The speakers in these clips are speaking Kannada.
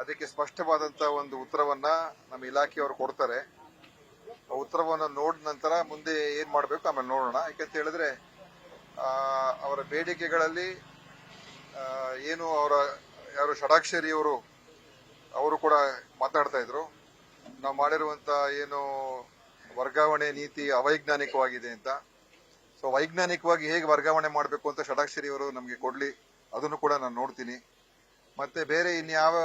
ಅದಕ್ಕೆ ಸ್ಪಷ್ಟವಾದಂತ ಒಂದು ಉತ್ತರವನ್ನ ನಮ್ಮ ಇಲಾಖೆಯವರು ಕೊಡ್ತಾರೆ. ಆ ಉತ್ತರವನ್ನ ನೋಡಿದ ನಂತರ ಮುಂದೆ ಏನ್ ಮಾಡಬೇಕು ಆಮೇಲೆ ನೋಡೋಣ. ಯಾಕಂತ ಹೇಳಿದ್ರೆ ಅವರ ಬೇಡಿಕೆಗಳಲ್ಲಿ ಏನು ಯಾರು ಷಡಾಕ್ಷರಿಯವರು ಅವರು ಕೂಡ ಮಾತಾಡ್ತಾ ಇದ್ರು. ನಾವು ಮಾಡಿರುವಂತ ಏನು ವರ್ಗಾವಣೆ ನೀತಿ ಅವೈಜ್ಞಾನಿಕವಾಗಿದೆ ಅಂತ. ಸೊ ವೈಜ್ಞಾನಿಕವಾಗಿ ಹೇಗೆ ವರ್ಗಾವಣೆ ಮಾಡಬೇಕು ಅಂತ ಷಡಾಕ್ಷರಿಯವರು ನಮಗೆ ಕೊಡ್ಲಿ, ಅದನ್ನು ಕೂಡ ನಾನು ನೋಡ್ತೀನಿ. ಮತ್ತೆ ಬೇರೆ ಇನ್ಯಾವ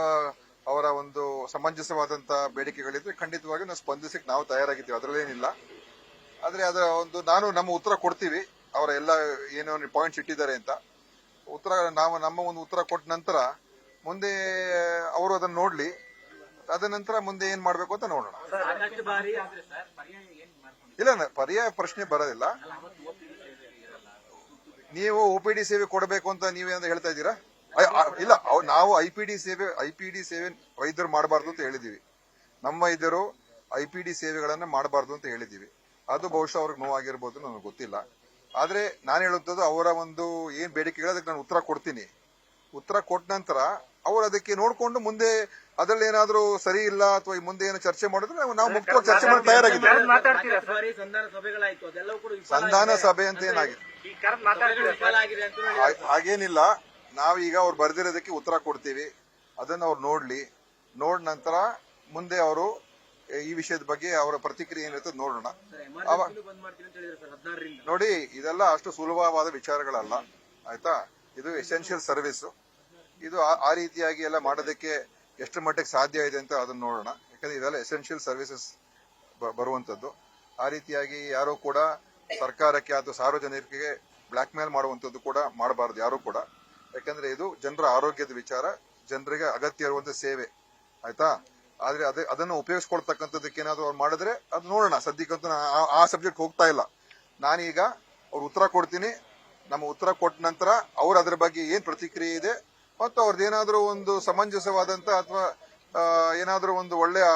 ಅವರ ಒಂದು ಸಮಂಜಸವಾದಂತ ಬೇಡಿಕೆಗಳಿದ್ರೆ ಖಂಡಿತವಾಗಿ ನಾವು ಸ್ಪಂದಿಸಕ್ಕೆ ನಾವು ತಯಾರಾಗಿದ್ದೀವಿ, ಅದರಲ್ಲೇನಿಲ್ಲ. ಆದ್ರೆ ಅದರ ಒಂದು ನಮ್ಮ ಉತ್ತರ ಕೊಡ್ತೀವಿ. ಅವರ ಎಲ್ಲ ಏನೋ ಪಾಯಿಂಟ್ಸ್ ಇಟ್ಟಿದ್ದಾರೆ ಅಂತ ಉತ್ತರ ನಮ್ಮ ಒಂದು ಉತ್ತರ ಕೊಟ್ಟ ನಂತರ ಮುಂದೆ ಅವರು ಅದನ್ನ ನೋಡ್ಲಿ, ಅದ ನಂತರ ಮುಂದೆ ಏನ್ ಮಾಡ್ಬೇಕು ಅಂತ ನೋಡೋಣ. ಇಲ್ಲ, ಪರ್ಯಾಯ ಪ್ರಶ್ನೆ ಬರೋದಿಲ್ಲ. ನೀವು OPD ಸೇವೆ ಕೊಡಬೇಕು ಅಂತ ನೀವೇನಾದ್ರು ಹೇಳ್ತಾ ಇದ್ದೀರಾ? ಇಲ್ಲ, ನಾವು ಐಪಿಡಿ ಸೇವೆ ವೈದ್ಯರು ಮಾಡಬಾರ್ದು ಅಂತ ಹೇಳಿದೀವಿ. ನಮ್ಮ ವೈದ್ಯರು IPD ಸೇವೆಗಳನ್ನ ಮಾಡಬಾರ್ದು ಅಂತ ಹೇಳಿದೀವಿ. ಅದು ಬಹುಶಃ ಅವ್ರಿಗೆ ನೋವಾಗಿರ್ಬೋದು, ನನಗೆ ಗೊತ್ತಿಲ್ಲ. ಆದ್ರೆ ನಾನು ಹೇಳುತ್ತದ್ದು ಅವರ ಒಂದು ಏನ್ ಬೇಡಿಕೆಗಳು ಅದಕ್ಕೆ ನಾನು ಉತ್ತರ ಕೊಡ್ತೀನಿ. ಉತ್ತರ ಕೊಟ್ಟ ನಂತರ ಅವರು ಅದಕ್ಕೆ ನೋಡ್ಕೊಂಡು ಮುಂದೆ ಅದ್ರಲ್ಲಿ ಏನಾದ್ರೂ ಸರಿ ಇಲ್ಲ ಅಥವಾ ಮುಂದೆ ಏನೋ ಚರ್ಚೆ ಮಾಡಿದ್ರೆ ನಾವು ಮುಕ್ತವಾಗಿ ಚರ್ಚೆ ಮಾಡಿ ತಯಾರಾಗಿದ್ದೇವೆ. ಸಂಧಾನ ಸಭೆ ಅಂತ ಏನಾಗಿದೆ ಹಾಗೇನಿಲ್ಲ. ನಾವೀಗ ಅವ್ರು ಬರ್ದಿರೋದಕ್ಕೆ ಉತ್ತರ ಕೊಡ್ತೀವಿ. ಅದನ್ನ ಅವ್ರು ನೋಡ್ ನಂತರ ಮುಂದೆ ಅವರು ಈ ವಿಷಯದ ಬಗ್ಗೆ ಅವರ ಪ್ರತಿಕ್ರಿಯೆ ಏನಿರ್ತದೆ ನೋಡೋಣ. ನೋಡಿ, ಇದೆಲ್ಲ ಅಷ್ಟು ಸುಲಭವಾದ ವಿಚಾರಗಳಲ್ಲ, ಆಯ್ತಾ? ಇದು ಎಸೆನ್ಷಿಯಲ್ ಸರ್ವಿಸ್. ಇದು ಆ ರೀತಿಯಾಗಿ ಎಲ್ಲ ಮಾಡೋದಕ್ಕೆ ಎಷ್ಟು ಮಟ್ಟಿಗೆ ಸಾಧ್ಯ ಇದೆ ಅಂತ ಅದನ್ನ ನೋಡೋಣ. ಯಾಕಂದ್ರೆ ಇದೆಲ್ಲ ಎಸೆನ್ಷಿಯಲ್ ಸರ್ವಿಸಸ್ ಬರುವಂತದ್ದು. ಆ ರೀತಿಯಾಗಿ ಯಾರು ಕೂಡ ಸರ್ಕಾರಕ್ಕೆ ಅಥವಾ ಸಾರ್ವಜನಿಕರಿಗೆ ಬ್ಲಾಕ್ ಮೇಲ್ ಮಾಡುವಂತದ್ದು ಕೂಡ ಮಾಡಬಾರದು ಯಾರು ಕೂಡ. ಯಾಕಂದ್ರೆ ಇದು ಜನರ ಆರೋಗ್ಯದ ವಿಚಾರ, ಜನರಿಗೆ ಅಗತ್ಯ ಇರುವಂತ ಸೇವೆ, ಆಯ್ತಾ? ಆದ್ರೆ ಅದನ್ನು ಉಪಯೋಗಿಸ್ಕೊಳ್ತಕ್ಕಂಥದ್ದಕ್ಕೆ ಏನಾದ್ರು ಅವ್ರು ಮಾಡಿದ್ರೆ ಅದು ನೋಡೋಣ. ಸದ್ಯಕ್ಕಂತೂ ಆ ಸಬ್ಜೆಕ್ಟ್ ಹೋಗ್ತಾ ಇಲ್ಲ. ನಾನೀಗ ಅವ್ರ ಉತ್ತರ ಕೊಡ್ತೀನಿ. ನಮ್ಮ ಉತ್ತರ ಕೊಟ್ಟ ನಂತರ ಅವ್ರ ಅದ್ರ ಬಗ್ಗೆ ಏನ್ ಪ್ರತಿಕ್ರಿಯೆ ಇದೆ ಮತ್ತು ಅವ್ರದ್ದೇನಾದ್ರೂ ಒಂದು ಸಮಂಜಸವಾದಂತ ಅಥವಾ ಏನಾದ್ರೂ ಒಂದು ಒಳ್ಳೆಯ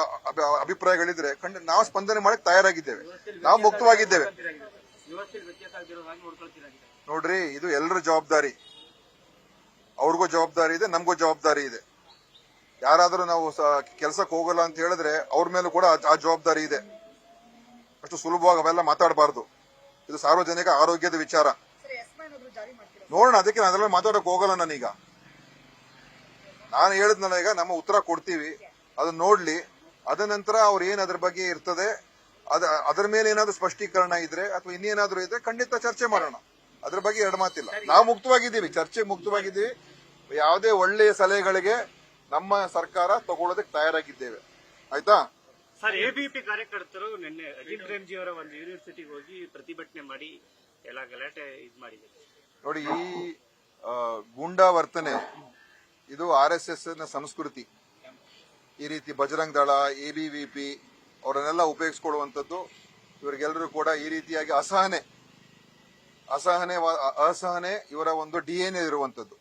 ಅಭಿಪ್ರಾಯಗಳಿದ್ರೆ ನಾವು ಸ್ಪಂದನೆ ಮಾಡಕ್ ತಯಾರಾಗಿದ್ದೇವೆ. ನಾವು ಮುಕ್ತವಾಗಿದ್ದೇವೆ. ನೋಡ್ರಿ, ಇದು ಎಲ್ಲರ ಜವಾಬ್ದಾರಿ. ಅವ್ರಿಗೂ ಜವಾಬ್ದಾರಿ ಇದೆ, ನಮಗೂ ಜವಾಬ್ದಾರಿ ಇದೆ. ಯಾರಾದ್ರೂ ನಾವು ಕೆಲಸಕ್ಕೆ ಹೋಗಲ್ಲ ಅಂತ ಹೇಳಿದ್ರೆ ಅವ್ರ ಮೇಲೂ ಕೂಡ ಆ ಜವಾಬ್ದಾರಿ ಇದೆ. ಅಷ್ಟು ಸುಲಭವಾಗಿ ಅವೆಲ್ಲ ಮಾತಾಡಬಾರ್ದು. ಇದು ಸಾರ್ವಜನಿಕ ಆರೋಗ್ಯದ ವಿಚಾರ. ನೋಡೋಣ, ಅದಕ್ಕೆ ನಾನು ಅದೆಲ್ಲ ಮಾತಾಡಕ್ ಹೋಗಲ್ಲ. ನಾನು ಹೇಳಿದ್ನಲ್ಲ, ಈಗ ನಮ್ಮ ಉತ್ತರ ಕೊಡ್ತೀವಿ, ಅದನ್ನ ನೋಡ್ಲಿ. ಅದ ನಂತರ ಅವ್ರು ಏನ್ ಅದ್ರ ಬಗ್ಗೆ ಇರ್ತದೆ, ಅದ್ರ ಮೇಲೆ ಏನಾದ್ರು ಸ್ಪಷ್ಟೀಕರಣ ಇದ್ರೆ ಅಥವಾ ಇನ್ನೇನಾದ್ರೂ ಇದ್ರೆ ಖಂಡಿತ ಚರ್ಚೆ ಮಾಡೋಣ. ಅದ್ರ ಬಗ್ಗೆ ಎರಡು ಮಾತಿಲ್ಲ. ನಾವು ಮುಕ್ತವಾಗಿದ್ದೀವಿ, ಚರ್ಚೆ ಮುಕ್ತವಾಗಿದ್ದೀವಿ. ಯಾವುದೇ ಒಳ್ಳೆಯ ಸಲಹೆಗಳಿಗೆ ನಮ್ಮ ಸರ್ಕಾರ ತಗೊಳ್ಳೋದಕ್ಕೆ ತಯಾರಾಗಿದ್ದೇವೆ, ಆಯ್ತಾ? ಸರ್, ABP ಕಾರ್ಯಕರ್ತರು ನಿನ್ನೆ ಅಜಿತ್ ಪ್ರೇಮ್ಜಿ ಅವರ ಒಂದು ಯೂನಿವರ್ಸಿಟಿಗೆ ಹೋಗಿ ಪ್ರತಿಭಟನೆ ಮಾಡಿ ಎಲ್ಲ ಗಲಾಟೆ ಮಾಡಿದ್ದಾರೆ. ನೋಡಿ, ಈ ಗೂಂಡಾ ವರ್ತನೆ ಇದು RSS ನ ಸಂಸ್ಕೃತಿ. ಈ ರೀತಿ ಬಜರಂಗ್ ದಳ, ABVP ಅವರನ್ನೆಲ್ಲ ಉಪಯೋಗಿಸಿಕೊಳ್ಳುವಂಥದ್ದು. ಇವರಿಗೆಲ್ಲರೂ ಕೂಡ ಈ ರೀತಿಯಾಗಿ ಅಸಹನೆ ಇವರ ಒಂದು DNA ಇರುವಂತದ್ದು.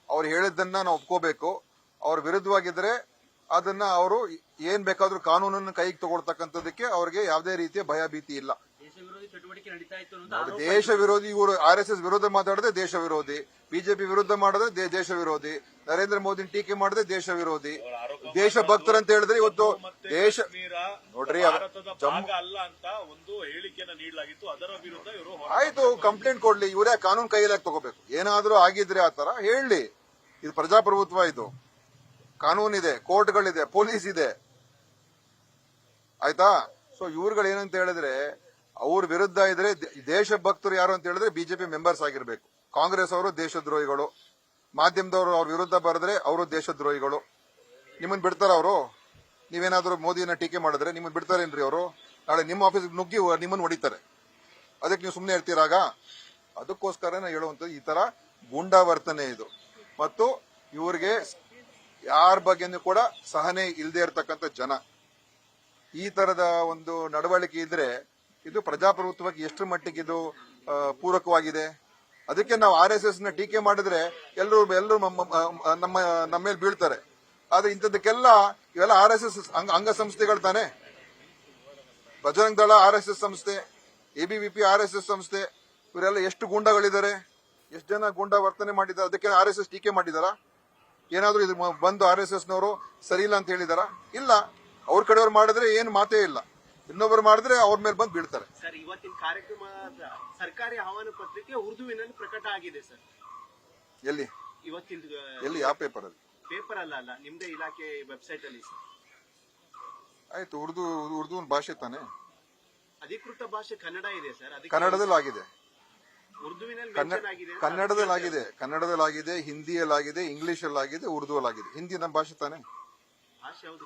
ಅವ್ರು ಹೇಳಿದ್ದನ್ನ ನಾವು ಒಪ್ಕೋಬೇಕು. ಅವ್ರ ವಿರುದ್ಧವಾಗಿದ್ರೆ ಅದನ್ನ ಅವರು ಏನ್ ಬೇಕಾದ್ರೂ ಕಾನೂನನ್ನು ಕೈಗೆ ತಗೊಳ್ತಕ್ಕಂಥದಕ್ಕೆ ಅವ್ರಿಗೆ ಯಾವುದೇ ರೀತಿಯ ಭಯ ಭೀತಿ ಇಲ್ಲ. ದೇಶ ವಿರೋಧಿ ಇವರು RSS ವಿರೋಧ ಮಾತಾಡದೆ ದೇಶ ವಿರೋಧಿ, ಬಿಜೆಪಿ ವಿರುದ್ಧ ಮಾಡಿದ್ರೆ ದೇಶ ವಿರೋಧಿ, ನರೇಂದ್ರ ಮೋದಿ ಟೀಕೆ ಮಾಡಿದ್ರೆ ದೇಶ ವಿರೋಧಿ, ದೇಶ ಭಕ್ತರಂತ ಹೇಳಿದ್ರೆ ಇವತ್ತು ದೇಶ ನೋಡ್ರಿ ಅಲ್ಲ ಅಂತ ಒಂದು ಹೇಳಿಕೆಯನ್ನು ನೀಡಲಾಗಿತ್ತು. ಅದರ ವಿರುದ್ಧ ಇವರು ಆಯ್ತು, ಕಂಪ್ಲೇಂಟ್ ಕೊಡ್ಲಿ. ಇವರೇ ಕಾನೂನು ಕೈಯಲ್ಲಿ ತಗೋಬೇಕು. ಏನಾದ್ರೂ ಆಗಿದ್ರೆ ಆತರ ಹೇಳಿ. ಇದು ಪ್ರಜಾಪ್ರಭುತ್ವ, ಇದು ಕಾನೂನಿದೆ, ಕೋರ್ಟ್ಗಳಿದೆ, ಪೊಲೀಸ್ ಇದೆ, ಆಯ್ತಾ? ಸೊ ಇವ್ರುಗಳು ಏನಂತ ಹೇಳಿದ್ರೆ ಅವ್ರ ವಿರುದ್ಧ ಇದ್ರೆ ದೇಶ ಭಕ್ತರು ಯಾರು ಅಂತ ಹೇಳಿದ್ರೆ ಬಿಜೆಪಿ ಮೆಂಬರ್ಸ್ ಆಗಿರ್ಬೇಕು. ಕಾಂಗ್ರೆಸ್ ಅವರು ದೇಶದ್ರೋಹಿಗಳು, ಮಾಧ್ಯಮದವರು ಅವ್ರ ವಿರುದ್ಧ ಬರೆದ್ರೆ ಅವರು ದೇಶದ್ರೋಹಿಗಳು. ನಿಮ್ಮನ್ನ ಬಿಡ್ತಾರ ಅವರು? ನೀವೇನಾದ್ರೂ ಮೋದಿಯನ್ನ ಟೀಕೆ ಮಾಡಿದ್ರೆ ನಿಮ್ಮನ್ನ ಬಿಡ್ತಾರೇನ್ರಿ ಅವರು? ನಾಳೆ ನಿಮ್ಮ ಆಫೀಸ್ ನುಗ್ಗಿ ನಿಮ್ಮನ್ನ ಹೊಡಿತಾರೆ. ಅದಕ್ಕೆ ನೀವು ಸುಮ್ಮನೆ ಇರ್ತೀರಾಗ? ಅದಕ್ಕೋಸ್ಕರ ಹೇಳುವಂಥದ್ದು ಈ ತರ ಗೂಂಡಾ ವರ್ತನೆ ಇದು. ಮತ್ತು ಇವ್ರಿಗೆ ಯಾರ ಬಗ್ಗೆನೂ ಕೂಡ ಸಹನೆ ಇಲ್ಲದೆ ಇರತಕ್ಕಂಥ ಜನ. ಈ ತರದ ಒಂದು ನಡವಳಿಕೆ ಇದ್ರೆ ಇದು ಪ್ರಜಾಪ್ರಭುತ್ವಕ್ಕೆ ಎಷ್ಟು ಮಟ್ಟಿಗೆ ಇದು ಪೂರಕವಾಗಿದೆ. ಅದಕ್ಕೆ ನಾವು RSS ನ ಟೀಕೆ ಮಾಡಿದ್ರೆ ಎಲ್ಲರೂ ನಮ್ಮ ಮೇಲೆ ಬೀಳ್ತಾರೆ. ಆದ್ರೆ ಇಂಥದಕ್ಕೆಲ್ಲ ಇವೆಲ್ಲ RSS ಅಂಗಸಂಸ್ಥೆಗಳು ತಾನೆ. ಬಜರಂಗ್ ದಳ RSS ಸಂಸ್ಥೆ, ABVP RSS ಸಂಸ್ಥೆ. ಇವರೆಲ್ಲ ಎಷ್ಟು ಗೂಂಡಾಗಳಿದ್ದಾರೆ, ಎಷ್ಟು ಜನ ಗೂಂಡಾ ವರ್ತನೆ ಮಾಡಿದ್ದಾರೆ. ಅದಕ್ಕೆ RSS ಟೀಕೆ ಮಾಡಿದಾರ? ಏನಾದ್ರು ಇದು ಬಂದು RSS ನವರು ಸರಿ ಇಲ್ಲ ಅಂತ ಹೇಳಿದಾರ? ಇಲ್ಲ. ಅವ್ರ ಕಡೆಯವ್ರು ಮಾಡಿದ್ರೆ ಏನು ಮಾತೇ ಇಲ್ಲ, ಇನ್ನೊಬ್ರು ಮಾಡಿದ್ರೆ ಅವ್ರ ಮೇಲೆ ಬಂದು ಬೀಳ್ತಾರೆ. ಸರ್, ಇವತ್ತಿನ ಕಾರ್ಯಕ್ರಮದ ಸರ್ಕಾರಿ ಆಹ್ವಾನ ಪತ್ರಿಕೆ ಉರ್ದುವಿನಲ್ಲಿ ಪ್ರಕಟ ಆಗಿದೆ ಸರ್. ಎಲ್ಲಿ ಇವತ್ತಿನ ಎಲ್ಲಿ ಯಾವ ಪೇಪರ್ ಅಲ್ಲಿ? ಪೇಪರ್ ಅಲ್ಲ, ನಿಮ್ದೇ ಇಲಾಖೆ ವೆಬ್ಸೈಟ್ ಅಲ್ಲಿ ಸರ್. ಆಯ್ತು, ಉರ್ದು ಭಾಷೆ ತಾನೆ. ಅಧಿಕೃತ ಭಾಷೆ ಕನ್ನಡ ಇದೆ ಸರ್. ಅದಕ್ಕೆ ಕನ್ನಡದಲ್ಲಿ ಆಗಿದೆ, ಉರ್ದುವಿನಲ್ಲಿ ಮೆನ್ಷನ್ ಆಗಿದೆ. ಕನ್ನಡದಲ್ಲಾಗಿದೆ, ಹಿಂದಿಯಲ್ಲಾಗಿದೆ, ಇಂಗ್ಲಿಷಲ್ಲಾಗಿದೆ, ಉರ್ದುವಲ್ಲಾಗಿದೆ. ಹಿಂದಿ ನಮ್ಮ ಭಾಷೆ ತಾನೆ. ಭಾಷೆ ಹೌದು.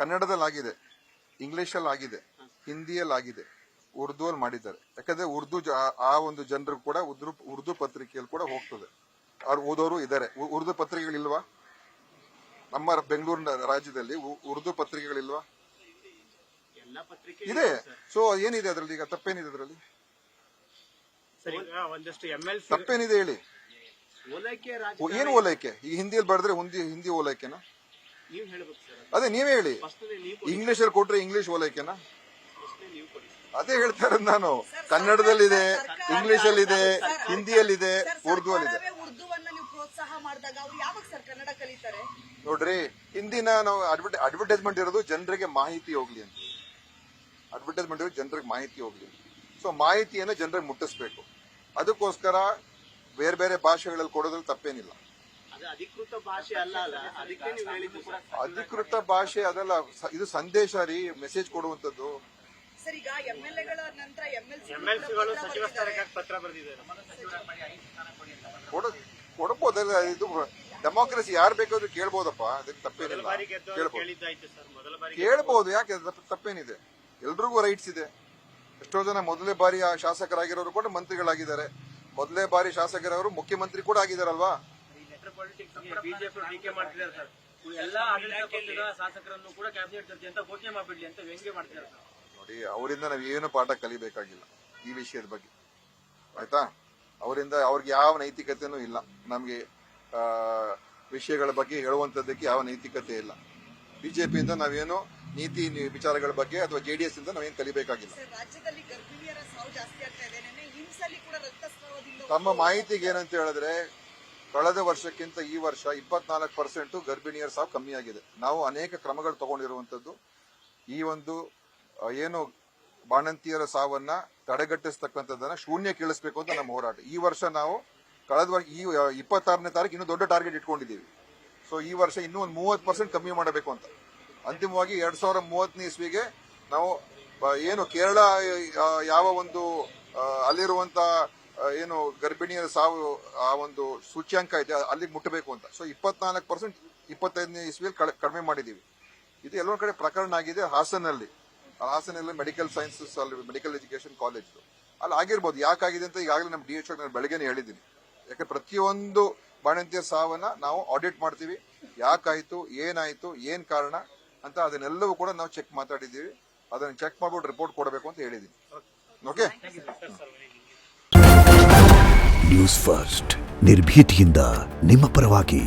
ಕನ್ನಡದಲ್ಲಾಗಿದೆ, ಇಂಗ್ಲಿಷಲ್ಲಾಗಿದೆ, ಹಿಂದಿಯಲ್ಲಾಗಿದೆ, ಉರ್ದುವಲ್ಲಿ ಮಾಡಿದ್ದಾರೆ. ಯಾಕಂದ್ರೆ ಆ ಒಂದು ಜನರು ಕೂಡ ಉರ್ದು ಪತ್ರಿಕೆಯಲ್ಲಿ ಕೂಡ ಹೋಗ್ತದೆ. ಅವ್ರು ಓದೋರು ಇದ್ದಾರೆ. ಉರ್ದು ಪತ್ರಿಕೆಗಳಿಲ್ವಾ ನಮ್ಮ ಬೆಂಗಳೂರಿನ ರಾಜ್ಯದಲ್ಲಿ? ಉರ್ದು ಪತ್ರಿಕೆಗಳಿಲ್ವಾ? ಎಲ್ಲ ಪತ್ರಿಕೆ ಇದೆ. ಸೊ ಏನಿದೆ ಅದರಲ್ಲಿ? ಈಗ ತಪ್ಪೇನಿದೆ ಅದರಲ್ಲಿ? ಸರ್, ಈಗ ಒಂದಷ್ಟು MLC ತಪ್ಪೇನಿದೆ ಹೇಳಿ? ಓಲೈಕೆ ಏನು ಓಲೈಕೆ? ಈಗ ಹಿಂದಿಯಲ್ಲಿ ಬರೆದ್ರೆ ಹಿಂದಿ ಓಲೈಕೆನಾ? ನೀವು ಹೇಳ್ಬೇಕು ಸರ್. ಅದೇ ನೀವೇ ಹೇಳಿ. ನೀವು ಇಂಗ್ಲಿಷ್ ಅಲ್ಲಿ ಕೊಟ್ರೆ ಇಂಗ್ಲಿಷ್ ಓಲೈಕೆನಾ? ನೀವು ಕೊಡಿ. ಅದೇ ಹೇಳ್ತಾ ಇರೋದು ನಾನು. ಕನ್ನಡದಲ್ಲಿದೆ, ಇಂಗ್ಲಿಷ್ ಅಲ್ಲಿದೆ, ಹಿಂದಿಯಲ್ಲಿದೆ, ಉರ್ದುವಲ್ಲಿದೆ. ಉರ್ದುವನ್ನ ನೀವು ಪ್ರೋತ್ಸಾಹ ಮಾಡಿದಾಗ ಅವ್ರು ಯಾವಾಗ ಸರ್ ಕನ್ನಡ ಕಲಿತಾರೆ? ನೋಡ್ರಿ, ಹಿಂದಿನ ನಾವು ಅಡ್ವರ್ಟೈಸ್ಮೆಂಟ್ ಇರೋದು ಜನರಿಗೆ ಮಾಹಿತಿ ಹೋಗ್ಲಿ ಅಂತ. ಅಡ್ವರ್ಟೈಸ್ಮೆಂಟ್ ಇರೋದು ಜನರಿಗೆ ಮಾಹಿತಿ ಹೋಗ್ಲಿ. ಸೊ ಮಾಹಿತಿಯನ್ನು ಜನರಿಗೆ ಮುಟ್ಟಿಸ್ಬೇಕು. ಅದಕ್ಕೋಸ್ಕರ ಬೇರೆ ಬೇರೆ ಭಾಷೆಗಳಲ್ಲಿ ಕೊಡೋದ್ರಲ್ಲಿ ತಪ್ಪೇನಿಲ್ಲ. ಅದು ಅಧಿಕೃತ ಭಾಷೆ ಅಲ್ಲ, ಅದಕ್ಕೆ ನೀವು ಹೇಳಿದ್ದು ಕೂಡ. ಅಧಿಕೃತ ಭಾಷೆ ಅದಲ್ಲ, ಇದು ಸಂದೇಶ ರೀ, ಮೆಸೇಜ್ ಕೊಡುವಂತದ್ದು. ಸರ್, ಈಗ MLAಗಳ ನಂತರ MLCಗಳು ಸಚಿವ ಸ್ಥಾನಕ್ಕೆ ಪತ್ರ ಬರೆದಿದ್ದಾರೆ. ಕೊಡಬಹುದಲ್ಲ. ಇದು ಡೆಮಾಕ್ರಸಿ, ಯಾರು ಬೇಕಾದ್ರೂ ಕೇಳ್ಬೋದಪ್ಪ, ಅದಕ್ಕೆ ತಪ್ಪೇನಿಲ್ಲ. ಬಾರಿ ಗೆದ್ದವರು ಕೇಳಿದ್ದಾಯ್ತು ಸರ್. ಮೊದಲ ಬಾರಿ ಕೇಳ್ಬೋದು, ಯಾಕೆ ತಪ್ಪೇನಿದೆ? ಎಲ್ರಿಗೂ ರೈಟ್ಸ್ ಇದೆ. ಎಷ್ಟೋ ಜನ ಮೊದಲೇ ಬಾರಿ ಶಾಸಕರಾಗಿರೋರು ಕೂಡ ಮಂತ್ರಿಗಳಾಗಿದ್ದಾರೆ. ಮೊದಲೇ ಬಾರಿ ಶಾಸಕರವರು ಮುಖ್ಯಮಂತ್ರಿ ಕೂಡ ಆಗಿದಾರಲ್ವಾ? ಬಿಜೆಪಿ ಟೀಕೆ ಮಾಡ್ತಿದ್ದಾರೆ ಸರ್. ಎಲ್ಲಾ ಆಡಳಿತ ಪಕ್ಷದ ಶಾಸಕರನ್ನು ಕೂಡ ಕ್ಯಾಬಿನೆಟ್ ಜೊತೆ ಅಂತ ಘೋಷಣೆ ಮಾಡ್ಬಿಡ್ಲಿ ಅಂತ ವ್ಯಂಗ್ಯ ಮಾಡ್ತಿದ್ದಾರೆ ಸರ್. ನೋಡಿ, ಅವರಿಂದ ನಾವು ಏನು ಪಾಠ ಕಲಿಬೇಕಾಗಿಲ್ಲ ಈ ವಿಷಯದ ಬಗ್ಗೆ, ಆಯ್ತಾ? ಅವರಿಂದ ಅವ್ರಿಗೆ ಯಾವ ನೈತಿಕತೆನೂ ಇಲ್ಲ. ನಮ್ಗೆ ವಿಷಯಗಳ ಬಗ್ಗೆ ಹೇಳುವಂತದ್ದಕ್ಕೆ ಯಾವ ನೈತಿಕತೆ ಇಲ್ಲ. ಬಿಜೆಪಿಯಿಂದ ನಾವೇನು ನೀತಿ ವಿಚಾರಗಳ ಬಗ್ಗೆ ಅಥವಾ JDS ಇಂದ ನಾವೇನು ಕಲಿಬೇಕಾಗಿಲ್ಲ. ರಾಜ್ಯದಲ್ಲಿ ಗರ್ಭಿಣಿಯರ ಸಾವು ಜಾಸ್ತಿ ಆಗ್ತಾ ಇದೆ. ಹಿಂಸಲ್ಲಿ ಕೂಡ ರಕ್ತಸ್ರಾವದಿಂದ ತಮ್ಮ ಮಾಹಿತಿಗೆ ಏನಂತ ಹೇಳಿದ್ರೆ, ಕಳೆದ ವರ್ಷಕ್ಕಿಂತ ಈ ವರ್ಷ 24% ಗರ್ಭಿಣಿಯರ ಸಾವು ಕಮ್ಮಿ ಆಗಿದೆ. ನಾವು ಅನೇಕ ಕ್ರಮಗಳು ತಗೊಂಡಿರುವಂತದ್ದು ಈ ಒಂದು ಏನು ಬಾಣಂತಿಯರ ಸಾವನ್ನ ತಡೆಗಟ್ಟಿಸ್ತಕ್ಕಂಥದ್ದನ್ನ ಶೂನ್ಯಕ್ಕಿಳಿಸಬೇಕು ಅಂತ ನಮ್ಮ ಹೋರಾಟ. ಈ ವರ್ಷ ನಾವು ಕಳೆದ ವರ್ಷ ಈ 26ನೇ ತಾರೀಕು ಇನ್ನೂ ದೊಡ್ಡ ಟಾರ್ಗೆಟ್ ಇಟ್ಕೊಂಡಿದ್ದೀವಿ. ಸೊ ಈ ವರ್ಷ ಇನ್ನೂ ಒಂದು 30% ಕಮ್ಮಿ ಮಾಡಬೇಕು ಅಂತ. ಅಂತಿಮವಾಗಿ 2030ನೇ ಇಸ್ವಿಗೆ ನಾವು ಏನು ಕೇರಳ ಯಾವ ಒಂದು ಅಲ್ಲಿರುವಂತ ಏನು ಗರ್ಭಿಣಿಯರ ಸಾವು ಆ ಒಂದು ಸೂಚ್ಯಾಂಕ ಇದೆ ಅಲ್ಲಿಗೆ ಮುಟ್ಟಬೇಕು ಅಂತ. ಸೊ 24% 25ನೇ ಇಸ್ವಿಯಲ್ಲಿ ಕಡಿಮೆ ಮಾಡಿದೀವಿ. ಇದು ಎಲ್ಲೊಂದ್ ಕಡೆ ಪ್ರಕರಣ ಆಗಿದೆ ಹಾಸನಲ್ಲಿ ಮೆಡಿಕಲ್ ಸೈನ್ಸಸ್ ಅಲ್ಲಿ ಮೆಡಿಕಲ್ ಎಜುಕೇಶನ್ ಕಾಲೇಜ್ ಅಲ್ಲಿ ಆಗಿರ್ಬೋದು. ಯಾಕಾಗಿದೆ ಅಂತ ಈಗಾಗಲೇ ನಮ್ಮ DHO ನಾನು ಬೆಳಗ್ಗೆನೇ ಹೇಳಿದ್ದೀನಿ. ಯಾಕೆ ಪ್ರತಿಯೊಂದು ಬಾಣಂತಿಯ ಸಾವನ್ನ ನಾವು ಆಡಿಟ್ ಮಾಡ್ತೀವಿ. ಯಾಕಾಯ್ತು, ಏನಾಯ್ತು, ಏನ್ ಕಾರಣ ಅಂತ ಅದನ್ನೆಲ್ಲವೂ ಕೂಡ ನಾವು ಚೆಕ್ ಮಾತಾಡಿದ್ದೀವಿ. ಅದನ್ನ ಚೆಕ್ ಮಾಡ್ಬಿಟ್ಟು ರಿಪೋರ್ಟ್ ಕೊಡಬೇಕು ಅಂತ ಹೇಳಿದ್ದೀನಿ. ಓಕೆ. ನ್ಯೂಸ್ ಫಸ್ಟ್, ನಿರ್ಭೀತಿಯಿಂದ ನಿಮ್ಮ ಪರವಾಗಿ.